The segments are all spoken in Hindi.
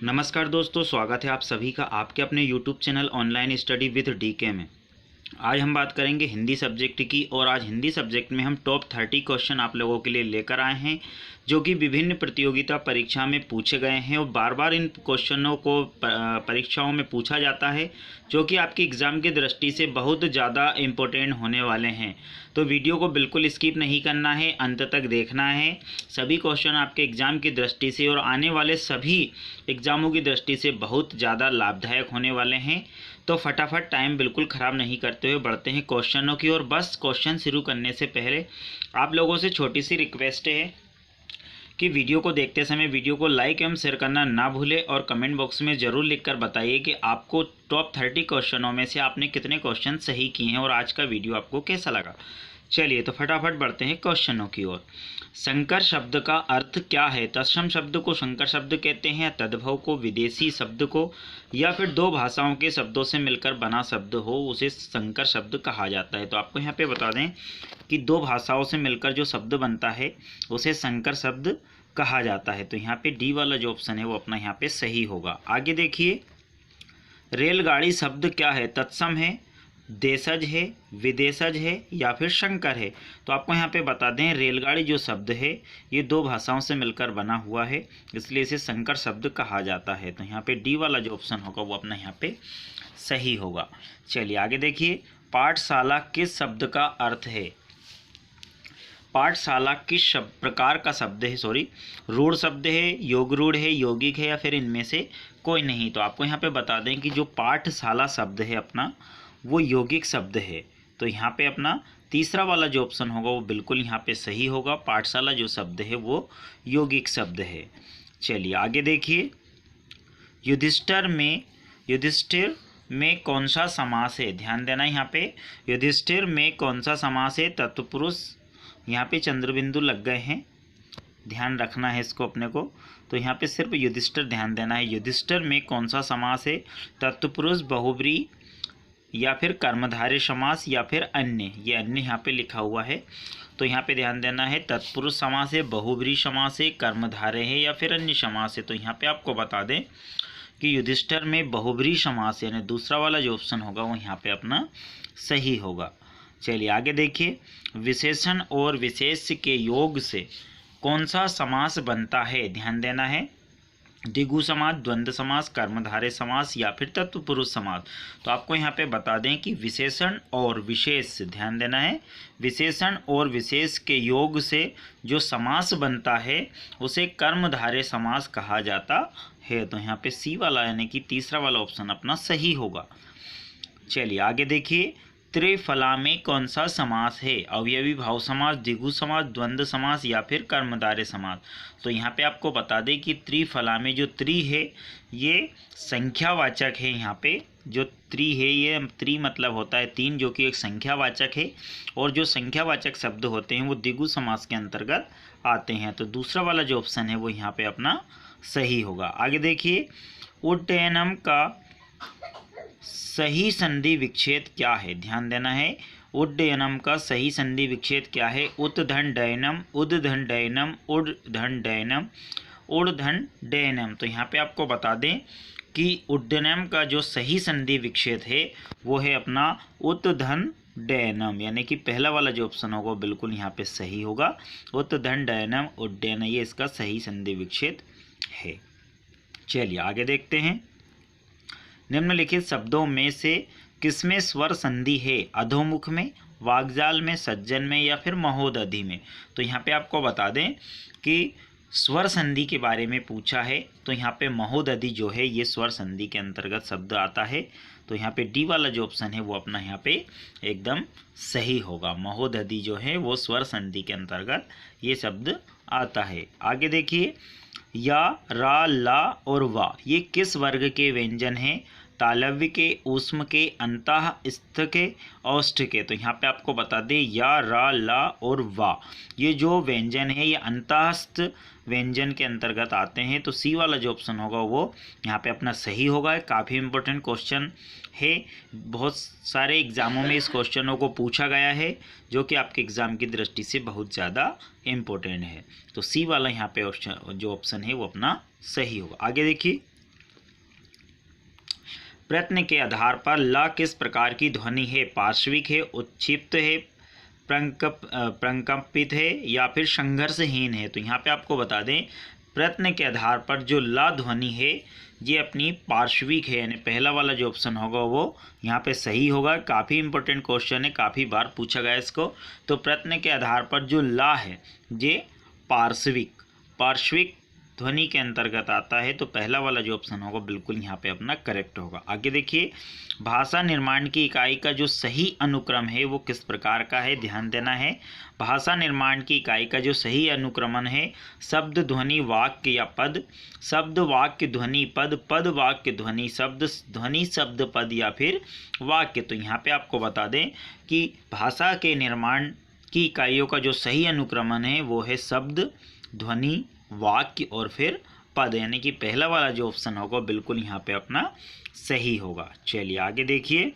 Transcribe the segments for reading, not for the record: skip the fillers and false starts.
नमस्कार दोस्तों, स्वागत है आप सभी का आपके अपने YouTube channel online study with DK में। आज हम बात करेंगे हिंदी सब्जेक्ट की और आज हिंदी सब्जेक्ट में हम टॉप 30 क्वेश्चन आप लोगों के लिए लेकर आए हैं जो कि विभिन्न प्रतियोगिता परीक्षा में पूछे गए हैं और बार बार इन क्वेश्चनों को परीक्षाओं में पूछा जाता है जो कि आपकी एग्ज़ाम की दृष्टि से बहुत ज़्यादा इम्पोर्टेंट होने वाले हैं। तो वीडियो को बिल्कुल स्किप नहीं करना है, अंत तक देखना है। सभी क्वेश्चन आपके एग्ज़ाम की दृष्टि से और आने वाले सभी एग्ज़ामों की दृष्टि से बहुत ज़्यादा लाभदायक होने वाले हैं। तो फटाफट टाइम बिल्कुल ख़राब नहीं करते हुए बढ़ते हैं क्वेश्चनों की ओर। बस क्वेश्चन शुरू करने से पहले आप लोगों से छोटी सी रिक्वेस्ट है कि वीडियो को देखते समय वीडियो को लाइक एवं शेयर करना ना भूलें और कमेंट बॉक्स में ज़रूर लिखकर बताइए कि आपको टॉप 30 क्वेश्चनों में से आपने कितने क्वेश्चन सही किए हैं और आज का वीडियो आपको कैसा लगा। चलिए तो फटाफट बढ़ते हैं क्वेश्चनों की ओर। संकर शब्द का अर्थ क्या है? तत्सम शब्द को संकर शब्द कहते हैं, तद्भव को, विदेशी शब्द को, या फिर दो भाषाओं के शब्दों से मिलकर बना शब्द हो उसे संकर शब्द कहा जाता है। तो आपको यहाँ पे बता दें कि दो भाषाओं से मिलकर जो शब्द बनता है उसे संकर शब्द कहा जाता है। तो यहाँ पे डी वाला जो ऑप्शन है वो अपना यहाँ पे सही होगा। आगे देखिए, रेलगाड़ी शब्द क्या है? तत्सम है, देशज है, विदेशज है या फिर संकर है? तो आपको यहाँ पे बता दें रेलगाड़ी जो शब्द है ये दो भाषाओं से मिलकर बना हुआ है, इसलिए इसे संकर शब्द कहा जाता है। तो यहाँ पे डी वाला जो ऑप्शन होगा वो अपना यहाँ पे सही होगा। चलिए आगे देखिए, पाठशाला किस शब्द का अर्थ है? पाठशाला किस प्रकार का शब्द है? रूढ़ शब्द है, योग रूढ़ है, यौगिक है या फिर इनमें से कोई नहीं? तो आपको यहाँ पे बता दें कि जो पाठशाला शब्द है अपना वो यौगिक शब्द है। तो यहाँ पे अपना तीसरा वाला जो ऑप्शन होगा वो बिल्कुल यहाँ पे सही होगा। पाठशाला जो शब्द है वो यौगिक शब्द है। चलिए आगे देखिए, युधिष्ठिर में कौन सा समास है? ध्यान देना यहाँ पे, युधिष्ठिर में कौन सा समास है? तत्पुरुष, यहाँ पे चंद्रबिंदु लग गए हैं, ध्यान रखना है इसको अपने को। तो यहाँ पे सिर्फ युधिष्ठिर ध्यान देना है। युधिष्ठिर में कौन सा समास है? तत्पुरुष, बहुब्री या फिर कर्मधारय समास या फिर अन्य? ये अन्य यहाँ पे लिखा हुआ है, तो यहाँ पे ध्यान देना है। तत्पुरुष समास है, बहुब्री समास है, कर्मधारय है या फिर अन्य समास है? तो यहाँ पे आपको बता दें कि युधिष्ठिर में बहुब्री समास यानी दूसरा वाला जो ऑप्शन होगा वो यहाँ पे अपना सही होगा। चलिए आगे देखिए, विशेषण और विशेष के योग से कौन सा समास बनता है? ध्यान देना है। द्विगु समास, द्वंद्व समास, कर्मधारय समास या फिर तत्पुरुष समास? तो आपको यहाँ पे बता दें कि विशेषण और विशेष, ध्यान देना है, विशेषण और विशेष के योग से जो समास बनता है उसे कर्मधारय समास कहा जाता है। तो यहाँ पे सी वाला यानी कि तीसरा वाला ऑप्शन अपना सही होगा। चलिए आगे देखिए, त्रिफला में कौन सा समास है? अवयवी भाव समास, द्विगु समास, द्वंद्व समास या फिर कर्मधारय समास? तो यहाँ पे आपको बता दें कि त्रिफला में जो त्रि है ये संख्यावाचक है। यहाँ पे जो त्रि है ये त्रि मतलब होता है तीन, जो कि एक संख्यावाचक है, और जो संख्यावाचक शब्द होते हैं वो द्विगु समास के अंतर्गत आते हैं। तो दूसरा वाला जो ऑप्शन है वो यहाँ पे अपना सही होगा। आगे देखिए, उड्डयनम का सही संधि विच्छेद क्या है? ध्यान देना है, उड्डयनम का सही संधि विच्छेद क्या है? उत्धन डयनम, उद्धन डयनम, उड्धन डयनम, उड्धन डयनम? तो यहाँ पे आपको बता दें कि उड्डयनम का जो सही संधि विच्छेद है वो है अपना उत्धन डयनम, यानी कि पहला वाला जो ऑप्शन होगा बिल्कुल यहाँ पे सही होगा। उत्धन डयनम, उड्डयन, ये इसका सही संधि विच्छेद है। चलिए आगे देखते हैं, निम्नलिखित शब्दों में से किसमें स्वर संधि है? अधोमुख में, वाग्जाल में, सज्जन में या फिर महोदधि में? तो यहाँ पे आपको बता दें कि स्वर संधि के बारे में पूछा है, तो यहाँ पे महोदधि जो है ये स्वर संधि के अंतर्गत शब्द आता है। तो यहाँ पे डी वाला जो ऑप्शन है वो अपना यहाँ पे एकदम सही होगा। महोदधि जो है वो स्वर संधि के अंतर्गत ये शब्द आता है। आगे देखिए, या, रा, ला और वा ये किस वर्ग के व्यंजन हैं? तालव्य के, ऊष्म के, अंतःस्थ के, औष्ठ के? तो यहाँ पे आपको बता दें या, रा, ला और वा ये जो व्यंजन है ये अंतःस्थ व्यंजन के अंतर्गत आते हैं। तो सी वाला जो ऑप्शन होगा वो यहाँ पे अपना सही होगा। काफ़ी इंपॉर्टेंट क्वेश्चन है, बहुत सारे एग्ज़ामों में इस क्वेश्चनों को पूछा गया है जो कि आपके एग्ज़ाम की दृष्टि से बहुत ज़्यादा इम्पोर्टेंट है। तो सी वाला यहाँ पे जो ऑप्शन है वो अपना सही होगा। आगे देखिए, प्रयत्न के आधार पर ल किस प्रकार की ध्वनि है? पार्श्विक है, उच्छिप्त है, प्रकंपित है या फिर संघर्षहीन है? तो यहाँ पे आपको बता दें प्रयत्न के आधार पर जो ला ध्वनि है ये अपनी पार्श्विक है, यानी पहला वाला जो ऑप्शन होगा वो यहाँ पे सही होगा। काफ़ी इंपॉर्टेंट क्वेश्चन है, काफ़ी बार पूछा गया इसको। तो प्रयत्न के आधार पर जो ला है ये पार्श्विक ध्वनि के अंतर्गत आता है, तो पहला वाला जो ऑप्शन होगा बिल्कुल यहाँ पे अपना करेक्ट होगा। आगे देखिए, भाषा निर्माण की इकाई का जो सही अनुक्रम है वो किस प्रकार का है? ध्यान देना है। भाषा निर्माण की इकाई का जो सही अनुक्रमण है, शब्द ध्वनि वाक्य या पद, शब्द वाक्य ध्वनि पद, पद वाक्य ध्वनि शब्द, ध्वनि शब्द पद या फिर वाक्य। तो यहाँ पे आपको बता दें कि भाषा के निर्माण की इकाइयों का जो सही अनुक्रमण है वो है शब्द, ध्वनि, वाक्य और फिर पद, यानी कि पहला वाला जो ऑप्शन होगा बिल्कुल यहाँ पे अपना सही होगा। चलिए आगे देखिए,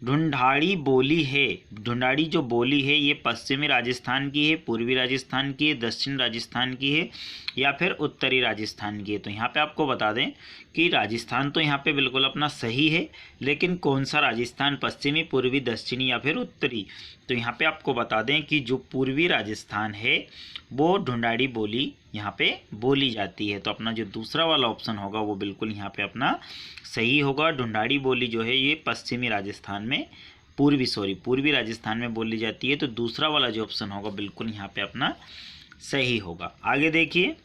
ढूंढाड़ी बोली है, ढूंढाड़ी जो बोली है ये पश्चिमी राजस्थान की है, पूर्वी राजस्थान की है, दक्षिण राजस्थान की है या फिर उत्तरी राजस्थान की है? तो यहाँ पे आपको बता दें कि राजस्थान तो यहाँ पे बिल्कुल अपना सही है, लेकिन कौन सा राजस्थान? पश्चिमी, पूर्वी, दक्षिणी या फिर उत्तरी? तो यहाँ पे आपको बता दें कि जो पूर्वी राजस्थान है वो ढूंढाड़ी बोली यहाँ पे बोली जाती है। तो अपना जो दूसरा वाला ऑप्शन होगा वो बिल्कुल यहाँ पे अपना सही होगा। ढूंढाड़ी बोली जो है ये पश्चिमी राजस्थान में, पूर्वी राजस्थान में बोली जाती है। तो दूसरा वाला जो ऑप्शन होगा बिल्कुल यहाँ पे अपना सही होगा। आगे देखिए,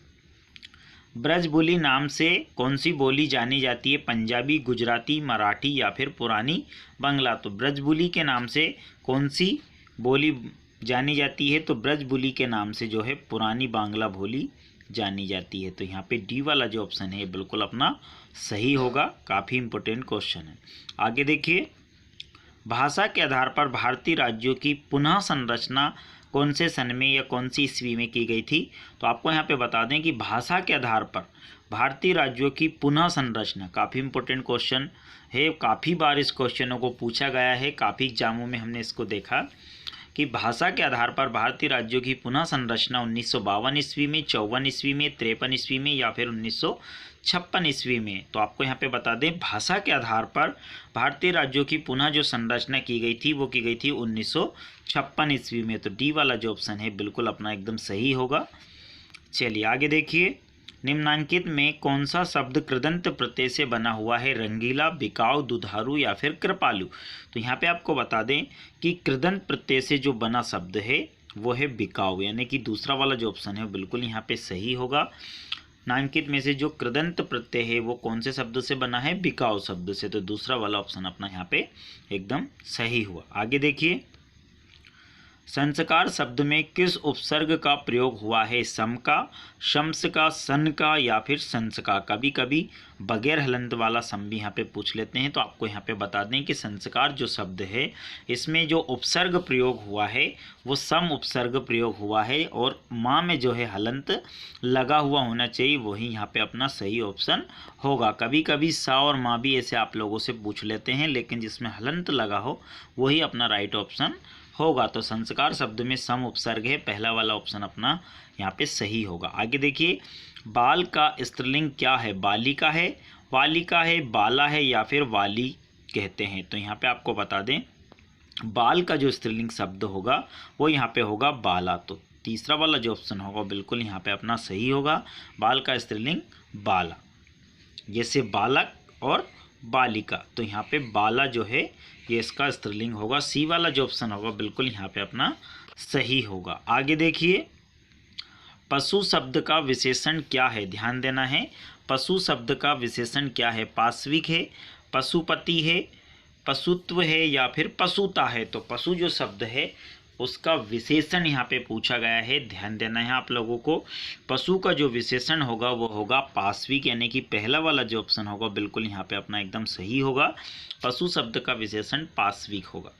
ब्रजबुली नाम से कौन सी बोली जानी जाती है? पंजाबी, गुजराती, मराठी या फिर पुरानी बांग्ला? तो ब्रजबुली के नाम से कौन सी बोली जानी जाती है? तो ब्रजबुली के नाम से जो है पुरानी बांग्ला बोली जानी जाती है। तो यहाँ पे डी वाला जो ऑप्शन है बिल्कुल अपना सही होगा। काफ़ी इंपॉर्टेंट क्वेश्चन है। आगे देखिए, भाषा के आधार पर भारतीय राज्यों की पुनः संरचना कौन से सन में या कौन सी ईस्वी में की गई थी? तो आपको यहाँ पे बता दें कि भाषा के आधार पर भारतीय राज्यों की पुनः संरचना, काफ़ी इंपॉर्टेंट क्वेश्चन है, काफ़ी बार इस क्वेश्चनों को पूछा गया है, काफ़ी एग्जामों में हमने इसको देखा कि भाषा के आधार पर भारतीय राज्यों की पुनः संरचना 1952 ईस्वी में, 54 ईस्वी में, 53 ईस्वी में या फिर 1956 ईस्वी में? तो आपको यहाँ पे बता दें भाषा के आधार पर भारतीय राज्यों की पुनः जो संरचना की गई थी वो की गई थी 1956 ईस्वी में। तो डी वाला जो ऑप्शन है बिल्कुल अपना एकदम सही होगा। चलिए आगे देखिए, निम्नांकित में कौन सा शब्द कृदंत प्रत्यय से बना हुआ है? रंगीला, बिकाऊ, दुधारू या फिर कृपालु? तो यहाँ पे आपको बता दें कि कृदंत प्रत्यय से जो बना शब्द है वो है बिकाऊ, यानी कि दूसरा वाला जो ऑप्शन है बिल्कुल यहाँ पे सही होगा। नामांकित में से जो कृदंत प्रत्यय है वो कौन से शब्द से बना है? बिकाऊ शब्द से। तो दूसरा वाला ऑप्शन अपना यहाँ पे एकदम सही हुआ। आगे देखिए, संस्कार शब्द में किस उपसर्ग का प्रयोग हुआ है? सम का, शम्स का, सन का या फिर संस का? कभी कभी बगैर हलंत वाला सम भी यहाँ पे पूछ लेते हैं। तो आपको यहाँ पे बता दें कि संस्कार जो शब्द है इसमें जो उपसर्ग प्रयोग हुआ है वो सम उपसर्ग प्रयोग हुआ है और माँ में जो है हलंत लगा हुआ होना चाहिए, वही यहाँ पे अपना सही ऑप्शन होगा। कभी कभी सा और माँ भी ऐसे आप लोगों से पूछ लेते हैं, लेकिन जिसमें हलंत लगा हो वही अपना राइट ऑप्शन होगा। तो संस्कार शब्द में सम उपसर्ग है, पहला वाला ऑप्शन अपना यहाँ पे सही होगा। आगे देखिए, बाल का स्त्रीलिंग क्या है? बालिका है, वालिका है, बाला है या फिर वाली कहते हैं? तो यहाँ पे आपको बता दें बाल का जो स्त्रीलिंग शब्द होगा वो यहाँ पे होगा बाला। तो तीसरा वाला जो ऑप्शन होगा बिल्कुल यहाँ पे अपना सही होगा। बाल का स्त्रीलिंग बाला, जैसे बालक और बालिका। तो यहाँ पे बाला जो है ये इसका स्त्रीलिंग होगा। सी वाला जो ऑप्शन होगा बिल्कुल यहाँ पे अपना सही होगा। आगे देखिए, पशु शब्द का विशेषण क्या है? ध्यान देना है, पशु शब्द का विशेषण क्या है? पाश्विक है, पशुपति है, पशुत्व है या फिर पशुता है? तो पशु जो शब्द है उसका विशेषण यहाँ पे पूछा गया है। ध्यान देना है आप लोगों को, पशु का जो विशेषण होगा वो होगा पाश्विक, यानी कि पहला वाला जो ऑप्शन होगा बिल्कुल यहाँ पे अपना एकदम सही होगा। पशु शब्द का विशेषण पाश्विक होगा।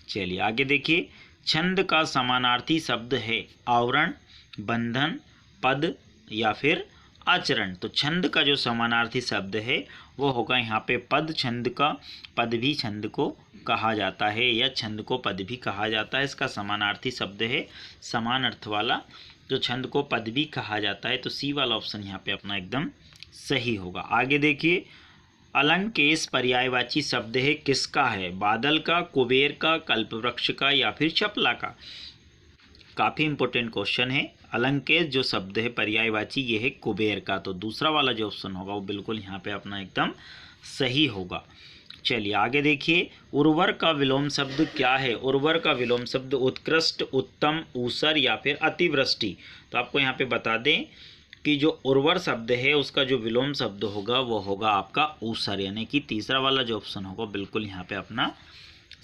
चलिए आगे देखिए, छंद का समानार्थी शब्द है आवरण, बंधन, पद या फिर आचरण? तो छंद का जो समानार्थी शब्द है वो होगा यहाँ पे पद। छंद का पद भी छंद को कहा जाता है या छंद को पद भी कहा जाता है। इसका समानार्थी शब्द है समान अर्थ वाला, जो छंद को पद भी कहा जाता है। तो सी वाला ऑप्शन यहाँ पे अपना एकदम सही होगा। आगे देखिए, अलंकेश पर्यायवाची शब्द है किसका है? बादल का, कुबेर का, कल्पवृक्ष का या फिर चपला का? काफ़ी इंपॉर्टेंट क्वेश्चन है। अलंकेश जो शब्द है पर्यायवाची ये है कुबेर का, तो दूसरा वाला जो ऑप्शन होगा वो बिल्कुल यहाँ पे अपना एकदम सही होगा। चलिए आगे देखिए, उर्वर का विलोम शब्द क्या है? उर्वर का विलोम शब्द उत्कृष्ट, उत्तम, ऊसर या फिर अतिवृष्टि। तो आपको यहाँ पे बता दें कि जो उर्वर शब्द है उसका जो विलोम शब्द होगा वो होगा आपका ऊसर, यानी कि तीसरा वाला जो ऑप्शन होगा बिल्कुल यहाँ पे अपना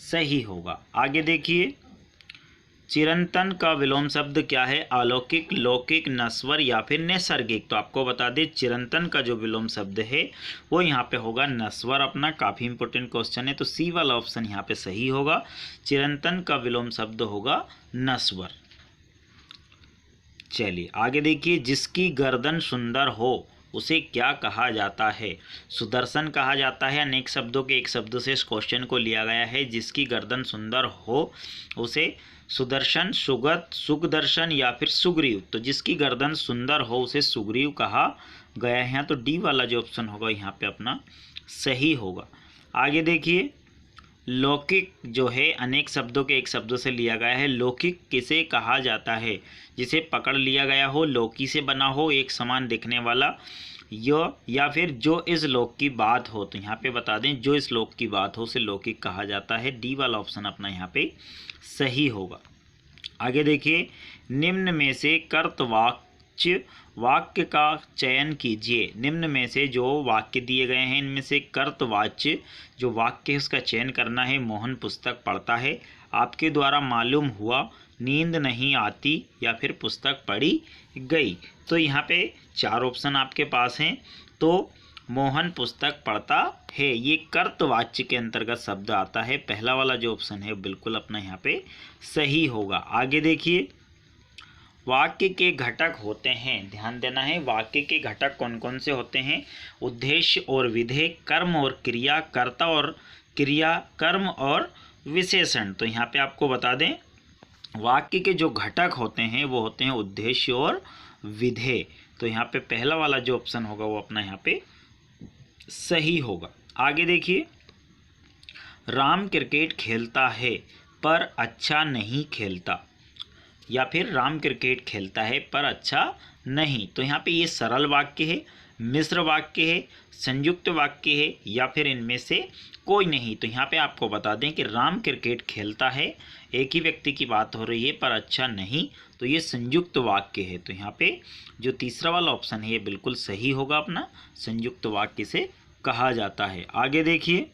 सही होगा। आगे देखिए, चिरंतन का विलोम शब्द क्या है? अलौकिक, लौकिक, नश्वर या फिर नैसर्गिक। तो आपको बता दें चिरंतन का जो विलोम शब्द है वो यहाँ पे होगा नश्वर अपना। काफ़ी इंपॉर्टेंट क्वेश्चन है, तो सी वाला ऑप्शन यहाँ पे सही होगा। चिरंतन का विलोम शब्द होगा नश्वर। चलिए आगे देखिए, जिसकी गर्दन सुंदर हो उसे क्या कहा जाता है? सुदर्शन कहा जाता है। अनेक शब्दों के एक शब्द से इस क्वेश्चन को लिया गया है। जिसकी गर्दन सुंदर हो उसे सुदर्शन, सुगत, सुखदर्शन या फिर सुग्रीव। तो जिसकी गर्दन सुंदर हो उसे सुग्रीव कहा गया है, तो डी वाला जो ऑप्शन होगा यहाँ पे अपना सही होगा। आगे देखिए, लौकिक जो है अनेक शब्दों के एक शब्दों से लिया गया है। लौकिक किसे कहा जाता है? जिसे पकड़ लिया गया हो, लौकी से बना हो, एक समान दिखने वाला, या फिर जो इस लोक की बात हो। तो यहाँ पे बता दें जो इस लोक की बात हो उसे लौकिक कहा जाता है। डी वाला ऑप्शन अपना यहाँ पे सही होगा। आगे देखिए, निम्न में से कर्तवाच्य वाक्य का चयन कीजिए। निम्न में से जो वाक्य दिए गए हैं इनमें से कर्तवाच्य जो वाक्य है उसका चयन करना है। मोहन पुस्तक पढ़ता है, आपके द्वारा मालूम हुआ, नींद नहीं आती या फिर पुस्तक पढ़ी गई। तो यहाँ पे 4 ऑप्शन आपके पास हैं। तो मोहन पुस्तक पढ़ता है ये कर्तवाच्य के अंतर्गत शब्द आता है। पहला वाला जो ऑप्शन है बिल्कुल अपना यहाँ पे सही होगा। आगे देखिए, वाक्य के घटक होते हैं, ध्यान देना है वाक्य के घटक कौन कौन से होते हैं? उद्देश्य और विधेय, कर्म और क्रिया, कर्ता और क्रिया, कर्म और विशेषण। तो यहाँ पे आपको बता दें वाक्य के जो घटक होते हैं वो होते हैं उद्देश्य और विधेय। तो यहाँ पे पहला वाला जो ऑप्शन होगा वो अपना यहाँ पे सही होगा। आगे देखिए, राम क्रिकेट खेलता है पर अच्छा नहीं खेलता, या फिर राम क्रिकेट खेलता है पर अच्छा नहीं। तो यहाँ पे ये सरल वाक्य है, मिश्र वाक्य है, संयुक्त वाक्य है या फिर इनमें से कोई नहीं। तो यहाँ पे आपको बता दें कि राम क्रिकेट खेलता है, एक ही व्यक्ति की बात हो रही है, पर अच्छा नहीं, तो ये संयुक्त वाक्य है। तो यहाँ पे जो तीसरा वाला ऑप्शन है ये बिल्कुल सही होगा अपना, संयुक्त वाक्य से कहा जाता है। आगे देखिए,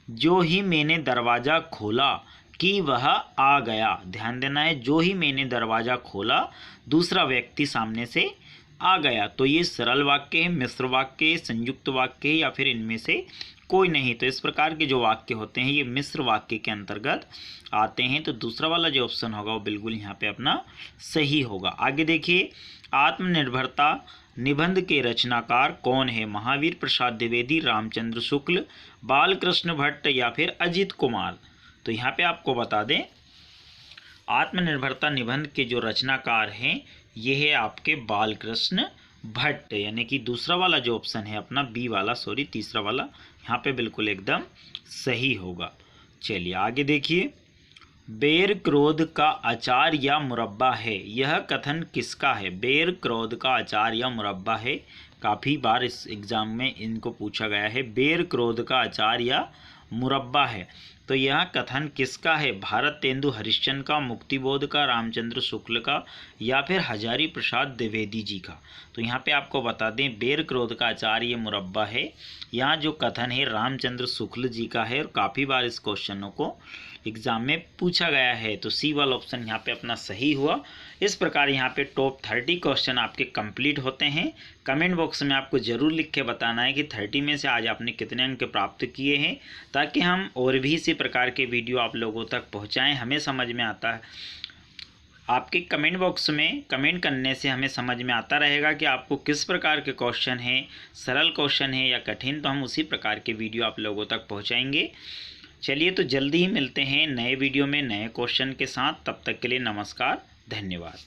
जो ही मैंने दरवाज़ा खोला कि वह आ गया। ध्यान देना है, जो ही मैंने दरवाज़ा खोला दूसरा व्यक्ति सामने से आ गया। तो ये सरल वाक्य है, मिश्र वाक्य है, संयुक्त वाक्य है या फिर इनमें से कोई नहीं। तो इस प्रकार के जो वाक्य होते हैं ये मिश्र वाक्य के अंतर्गत आते हैं। तो दूसरा वाला जो ऑप्शन होगा वो बिल्कुल यहाँ पे अपना सही होगा। आगे देखिए, आत्मनिर्भरता निबंध के रचनाकार कौन है? महावीर प्रसाद द्विवेदी, रामचंद्र शुक्ल, बालकृष्ण भट्ट या फिर अजित कुमार। तो यहाँ पे आपको बता दें आत्मनिर्भरता निबंध के जो रचनाकार हैं ये है आपके बालकृष्ण भट्ट, यानी कि दूसरा वाला जो ऑप्शन है अपना बी वाला, तीसरा वाला यहाँ पे बिल्कुल एकदम सही होगा। चलिए आगे देखिए, बेर क्रोध का अचार या मुरब्बा है, यह कथन किसका है? बेर क्रोध का अचार या मुरब्बा है, काफ़ी बार इस एग्ज़ाम में इनको पूछा गया है। बेर क्रोध का अचार या मुरब्बा है, तो यह कथन किसका है? भारत तेंदु हरिश्चंद्र का, मुक्तिबोध का, रामचंद्र शुक्ल का या फिर हजारी प्रसाद द्विवेदी जी का। तो यहाँ पे आपको बता दें बेर क्रोध का अचार ये मुरब्बा है, यहाँ जो कथन है रामचंद्र शुक्ल जी का है और काफ़ी बार इस क्वेश्चनों को एग्जाम में पूछा गया है। तो सी वाला ऑप्शन यहाँ पे अपना सही हुआ। इस प्रकार यहाँ पे टॉप 30 क्वेश्चन आपके कंप्लीट होते हैं। कमेंट बॉक्स में आपको ज़रूर लिख के बताना है कि 30 में से आज आपने कितने अंक प्राप्त किए हैं, ताकि हम और भी इसी प्रकार के वीडियो आप लोगों तक पहुँचाएँ। हमें समझ में आता है, आपके कमेंट बॉक्स में कमेंट करने से हमें समझ में आता रहेगा कि आपको किस प्रकार के क्वेश्चन हैं, सरल क्वेश्चन है या कठिन, तो हम उसी प्रकार के वीडियो आप लोगों तक पहुँचाएँगे। चलिए तो जल्दी ही मिलते हैं नए वीडियो में नए क्वेश्चन के साथ। तब तक के लिए नमस्कार, धन्यवाद।